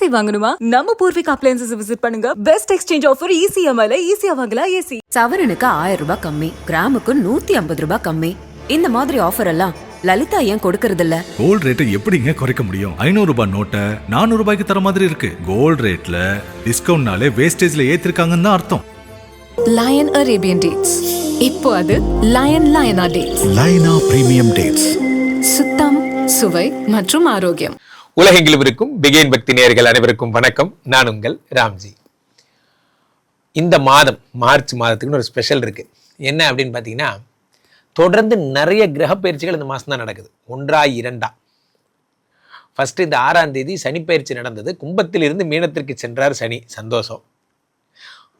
AC வாங்கணுமா? நம்ம Poorvika appliances visit பண்ணுங்க. பெஸ்ட் எக்ஸ்சேஞ்ச் ஆஃபர் ECMIல ஈஸியா வாங்கலாம் ஏசி. சவரனுக்கு 1000 ரூபாய் கம்மி, கிராமுக்கு 150 ரூபாய் கம்மி. இந்த மாதிரி ஆஃபர் எல்லாம் லலிதா ஏன் கொடுக்கறது இல்ல? கோல்ட் ரேட்டை எப்படிங்க குறைக்க முடியும்? 500 ரூபாய் நோட்டை 400 ரூபாய்க்கு தர மாதிரி இருக்கு. கோல்ட் ரேட்ல டிஸ்கவுண்ட்னாலே வேஸ்டேஜ்ல ஏத்திருக்காங்கன்னு தான் அர்த்தம். லயன் அரேபியன் டேட்ஸ், இப்போ அது லயனா டேட்ஸ். லயனா பிரீமியம் டேட்ஸ், சுத்தம், சுவை மற்றும் ஆரோக்கியம். உலகெங்கிலும் இருக்கும் பிகேன் பக்தி நேயர்கள் அனைவருக்கும் வணக்கம். நான் உங்கள் ராம்ஜி. இந்த மாதம் மார்ச் மாதத்துக்குன்னு ஒரு ஸ்பெஷல் இருக்குது. என்ன அப்படின்னு பார்த்தீங்கன்னா, தொடர்ந்து நிறைய கிரக பயிற்சிகள் இந்த மாதம் தான் நடக்குது. 1 2 ஃபஸ்ட்டு இந்த 6ஆம் தேதி சனி பயிற்சி நடந்தது. கும்பத்திலிருந்து மீனத்திற்கு சென்றார் சனி. சந்தோஷம்,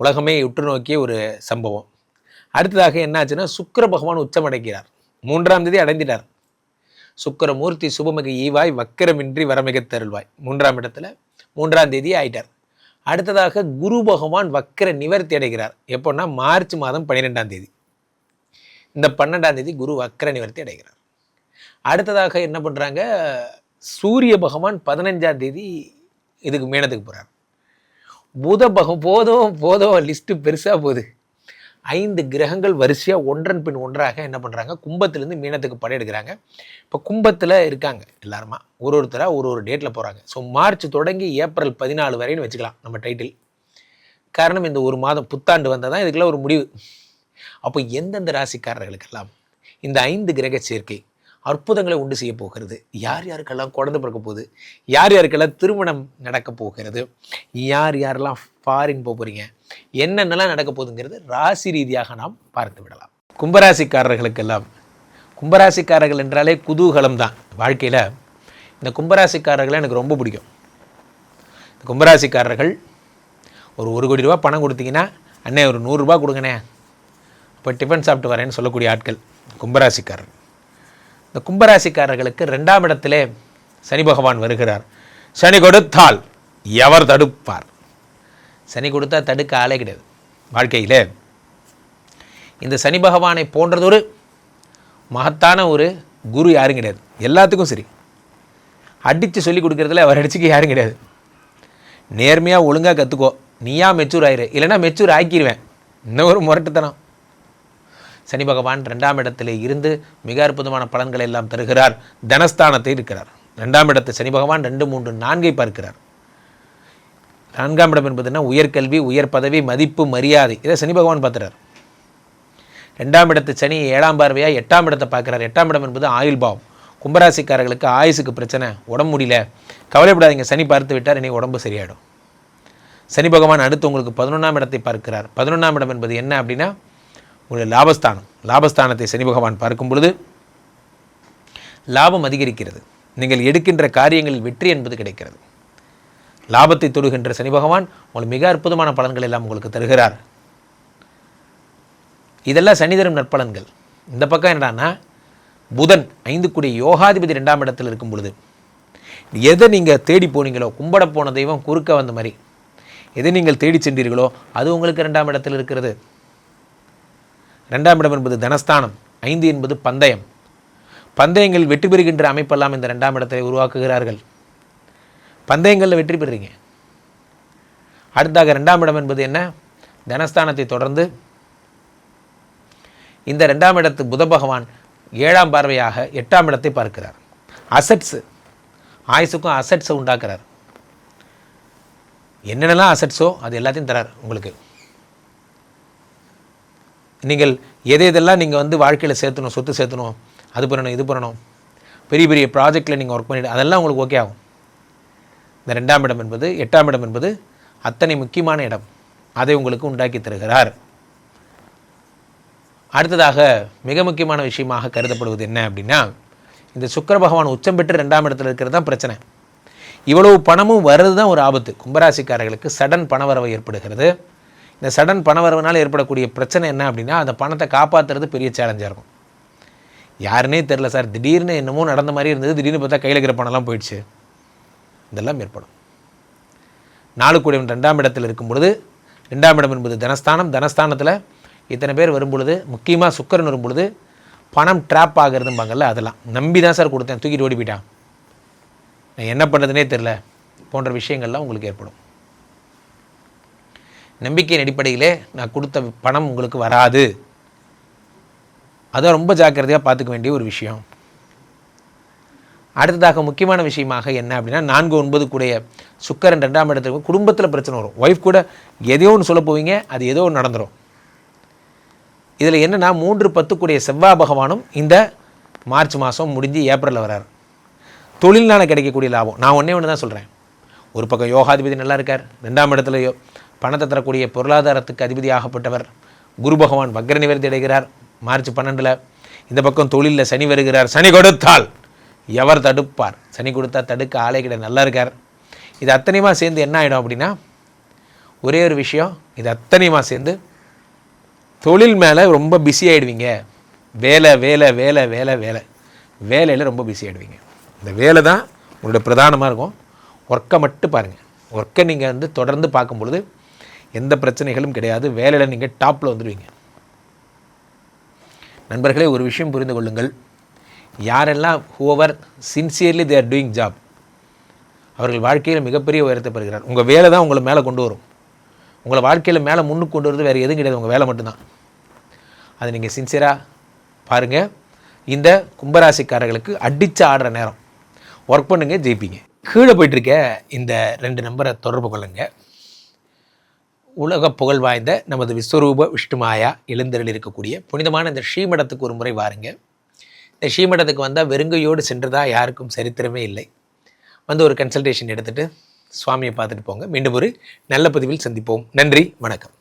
உலகமே உற்று நோக்கிய ஒரு சம்பவம். அடுத்ததாக என்னாச்சுன்னா, சுக்கிர பகவான் உச்சமடைக்கிறார். 3ஆம் தேதி அடைந்திட்டார். சுக்கிரமூர்த்தி சுபமிகு ஈவாய் வக்கரமின்றி வரமிக தருள்வாய். 3ஆம் இடத்துல 3ஆம் தேதி ஆயிட்டார். அடுத்ததாக குரு பகவான் வக்கர நிவர்த்தி அடைகிறார். எப்போன்னா மார்ச் மாதம் 12ஆம் தேதி. இந்த 12ஆம் தேதி குரு வக்கர நிவர்த்தி அடைகிறார். அடுத்ததாக என்ன பண்ணுறாங்க, சூரிய பகவான் 15ஆம் தேதி இதுக்கு மீனத்துக்கு போகிறார். போதும் லிஸ்ட்டு பெருசாக போகுது. 5 கிரகங்கள் வரிசையாக ஒன்றன் பின் ஒன்றாக என்ன பண்ணுறாங்க, கும்பத்திலேருந்து மீனத்துக்கு படையெடுக்கிறாங்க. இப்போ கும்பத்தில் இருக்காங்க எல்லாருமா, ஒருத்தராக ஒரு டேட்டில் போகிறாங்க. ஸோ மார்ச் தொடங்கி ஏப்ரல் 14 வரைன்னு வச்சுக்கலாம் நம்ம டைட்டில். காரணம், இந்த ஒரு மாதம் புத்தாண்டு வந்தால் தான் இதுக்கெல்லாம் ஒரு முடிவு. அப்போ எந்தெந்த ராசிக்காரர்களுக்கெல்லாம் இந்த 5 கிரக சேர்க்கை அற்புதங்களை உண்டு செய்ய போகிறது, யார் யாருக்கெல்லாம் குழந்தை பிறக்க போகுது, யார் யாருக்கெல்லாம் திருமணம் நடக்க போகிறது, யார் யாரெல்லாம் ஃபாரின் போக போகிறீங்க, என்னென்னலாம் நடக்க போகுதுங்கிறது ராசி ரீதியாக நாம் பார்த்து விடலாம். கும்பராசிக்காரர்களுக்கெல்லாம், கும்பராசிக்காரர்கள் என்றாலே குதூகலம் தான் வாழ்க்கையில். இந்த கும்பராசிக்காரர்களை எனக்கு ரொம்ப பிடிக்கும். இந்த கும்பராசிக்காரர்கள் ஒரு 1 கோடி ரூபா பணம் கொடுத்தீங்கன்னா, அண்ணே ஒரு 100 ரூபா கொடுங்கண்ணே, இப்போ டிஃபன் சாப்பிட்டு வரேன்னு சொல்லக்கூடிய ஆட்கள் கும்பராசிக்காரர். இந்த கும்பராசிக்காரர்களுக்கு 2ஆம் இடத்திலே சனி பகவான் வருகிறார். சனி கொடுத்தால் எவர் தடுப்பார்? சனி கொடுத்தா தடுக்க ஆளே கிடையாது வாழ்க்கையில். இந்த சனி பகவானை போன்றதொரு மகத்தான ஒரு குரு யாரும் கிடையாது. எல்லாத்துக்கும் சரி, அடித்து சொல்லி கொடுக்குறதுல அவர் அடிச்சுக்க யாரும் கிடையாது. நேர்மையாக ஒழுங்காக கற்றுக்கோ, நீயா மெச்சூர் ஆயிரு, இல்லைன்னா மெச்சூர் ஆக்கிடுவேன். இன்னும் ஒரு முரட்டுத்தனம். சனி பகவான் 2ஆம் இடத்திலே இருந்து மிக அற்புதமான பலன்களை எல்லாம் தருகிறார். தனஸ்தானத்தை இருக்கிறார். 2ஆம் இடத்தை சனி பகவான் 2, 3, 4 பார்க்கிறார். 4ஆம் இடம் என்பதுன்னா உயர்கல்வி, உயர் பதவி, மதிப்பு, மரியாதை, இதை சனி பகவான் பார்த்துறார். 2ஆம் இடத்து சனி 7ஆம் பார்வையாக 8ஆம் இடத்தை பார்க்குறார். 8ஆம் இடம் என்பது ஆயுள் பாவம். கும்பராசிக்காரர்களுக்கு ஆயுசுக்கு பிரச்சனை, உடம்பு முடியல, கவலைப்படாதீங்க, சனி பார்த்து விட்டார், இனி உடம்பு சரியாயிடும். சனி பகவான் அடுத்து உங்களுக்கு 11ஆம் இடத்தை பார்க்கிறார். 11ஆம் இடம் என்பது என்ன அப்படின்னா உங்களுடைய லாபஸ்தானம். லாபஸ்தானத்தை சனி பகவான் பார்க்கும் பொழுது லாபம் அதிகரிக்கிறது. நீங்கள் எடுக்கின்ற காரியங்களில் வெற்றி என்பது கிடைக்கிறது. லாபத்தை தொடுகின்ற சனி பகவான் உங்களுக்கு மிக அற்புதமான பலன்கள் எல்லாம் உங்களுக்கு தருகிறார். இதெல்லாம் சனி தரும் நற்பலன்கள். இந்த பக்கம் என்னடான்னா, புதன் 5 கூடிய யோகாதிபதி 2ஆம் இடத்தில் இருக்கும் பொழுது எதை நீங்கள் தேடி போனீங்களோ, கும்பிட போன தெய்வம் குறுக்க வந்த மாதிரி எதை நீங்கள் தேடி சென்றீர்களோ அது உங்களுக்கு 2ஆம் இடத்தில் இருக்கிறது. 2ஆம் இடம் என்பது தனஸ்தானம். 5 என்பது பந்தயம். பந்தயங்கள் வெற்றி பெறுகின்ற அமைப்பெல்லாம் இந்த 2ஆம் இடத்தை உருவாக்குகிறார்கள். பந்தயங்களில் வெற்றி பெறுறீங்க. அடுத்தாக 2ஆம் இடம் என்பது என்ன, தனஸ்தானத்தை தொடர்ந்து இந்த 2ஆம் இடத்து புத பகவான் 7ஆம் பார்வையாக 8ஆம் இடத்தை பார்க்கிறார். அசட்ஸு, ஆயுசுக்கும் அசட்ஸை உண்டாக்குறார். என்னென்னலாம் அசட்ஸோ அது எல்லாத்தையும் தரார் உங்களுக்கு. நீங்கள் எதெல்லாம் நீங்கள் வாழ்க்கையில் சேர்த்தணும், சொத்து சேர்த்தணும், அது பண்ணணும், இது பண்ணணும், பெரிய பெரிய ப்ராஜெக்டில் நீங்கள் ஒர்க் பண்ணிவிட்டு அதெல்லாம் உங்களுக்கு ஓகே ஆகும். இந்த 2ஆம் இடம் என்பது 8ஆம் இடம் என்பது அத்தனை முக்கியமான இடம். அதை உங்களுக்கு உண்டாக்கி தருகிறார். அடுத்ததாக மிக முக்கியமான விஷயமாக கருதப்படுவது என்ன அப்படின்னா, இந்த சுக்கிர பகவான் உச்சம் பெற்று 2ஆம் இடத்துல இருக்கிறது தான் பிரச்சனை. இவ்வளவு பணமும் வர்றது தான் ஒரு ஆபத்து. கும்பராசிக்காரர்களுக்கு சடன் பணவரவு ஏற்படுகிறது. இந்த சடன் பணவரவுனால் ஏற்படக்கூடிய பிரச்சனை என்ன அப்படின்னா, அந்த பணத்தை காப்பாற்றுறது பெரிய சேலஞ்சாக இருக்கும். யாருன்னே தெரில சார், திடீர்னு என்னமோ நடந்த மாதிரி இருந்தது, திடீர்னு பார்த்தா கையில் இருக்கிற பணம்லாம் போயிடுச்சு, இதெல்லாம் ஏற்படும். 4 கூடியவன் 2ஆம் இடத்தில் இருக்கும் பொழுது, 2ஆம் இடம் என்பது தனஸ்தானம். தனஸ்தானத்தில் இத்தனை பேர் வரும் பொழுது, முக்கியமாக சுக்கிரன் வரும் பொழுது பணம் ட்ராப் ஆகிறதும்பாங்கல்ல, அதெல்லாம் நம்பி தான் சார் கொடுத்தேன், தூக்கிட்டு ஓடி போயிட்டான், நான் என்ன பண்ணுறதுனே தெரில, போன்ற விஷயங்கள்லாம் உங்களுக்கு ஏற்படும். நம்பிக்கையின் அடிப்படையிலே நான் கொடுத்த பணம் உங்களுக்கு வராது. அதான் ரொம்ப ஜாக்கிரதையாக பார்த்துக்க வேண்டிய ஒரு விஷயம். அடுத்ததாக முக்கியமான விஷயமாக என்ன அப்படின்னா 4-9 கூடிய சுக்கிரன் 2ஆம் இடத்துக்கு குடும்பத்தில் பிரச்சனை வரும். ஒய்ஃப் கூட எதையோ ஒன்று சொல்ல போவீங்க, அது ஏதோ ஒன்று நடந்துடும். இதில் என்னென்னா 3-10 கூடிய செவ்வாய் பகவானும் இந்த மார்ச் மாதம் முடிஞ்சு ஏப்ரலில் வரார். தொழில்னால கிடைக்கக்கூடிய லாபம் நான் ஒன்று தான் சொல்கிறேன். ஒரு பக்கம் யோகாதிபதி நல்லா இருக்கார், 2ஆம் இடத்துல பணத்தை தரக்கூடிய பொருளாதாரத்துக்கு அதிபதி ஆகப்பட்டவர் குரு பகவான் வக்ர நிவர்த்தி அடைகிறார் மார்ச் 12. இந்த பக்கம் தொழிலில் சனி வருகிறார். சனி கொடுத்தால் எவர் தடுப்பார்? சனி கொடுத்தா தடுக்க ஆளே கிடையாது, நல்லா இருக்கார். இது அத்தனையுமா சேர்ந்து என்ன ஆகிடும் அப்படின்னா, ஒரே ஒரு விஷயம், இது அத்தனையுமா சேர்ந்து தொழில் மேலே ரொம்ப பிஸி ஆகிடுவீங்க. வேலை வேலை வேலை வேலை வேலை வேலையில் ரொம்ப பிஸி ஆகிடுவீங்க. இந்த வேலை தான் உங்களோட பிரதானமாக இருக்கும். ஒர்க்கை மட்டும் பாருங்கள். ஒர்க்கை நீங்கள் தொடர்ந்து பார்க்கும் பொழுது எந்த பிரச்சனைகளும் கிடையாது. வேலையில் நீங்கள் டாப்பில் வந்துடுவீங்க. நண்பர்களே, ஒரு விஷயம் புரிந்து கொள்ளுங்கள். யாரெல்லாம் whoever sincerely they are doing job, அவர்கள் வாழ்க்கையில் மிகப்பெரிய உயரத்தை பெறுகிறார். உங்கள் வேலை தான் உங்களை மேலே கொண்டு வரும். உங்களை வாழ்க்கையில் மேலே முன்னுக்கு கொண்டு வரது வேறு எதுவும் கிடையாது, உங்கள் வேலை மட்டும்தான். அதை நீங்கள் சின்சியராக பாருங்கள். இந்த கும்பராசிக்காரர்களுக்கு அடித்து ஆடுற நேரம். ஒர்க் பண்ணுங்க, ஜெயிப்பீங்க. கீழே போயிட்டுருக்க இந்த 2 நம்பரை தொடர்பு கொள்ளுங்க. உலக புகழ் வாய்ந்த நமது விஸ்வரூப விஷ்ணுமாயா எழுந்தருள் இருக்கக்கூடிய புனிதமான இந்த ஸ்ரீமடத்துக்கு ஒரு முறை வாருங்க. இந்த ஸ்ரீமடத்துக்கு வந்தால் வெறுங்கையோடு சென்றதா யாருக்கும் சரித்திரமே இல்லை. வந்து ஒரு கன்சல்டேஷன் எடுத்துகிட்டு சுவாமியை பார்த்துட்டு போங்க. மீண்டும் ஒரு நல்ல பதிவில் சந்திப்போம். நன்றி, வணக்கம்.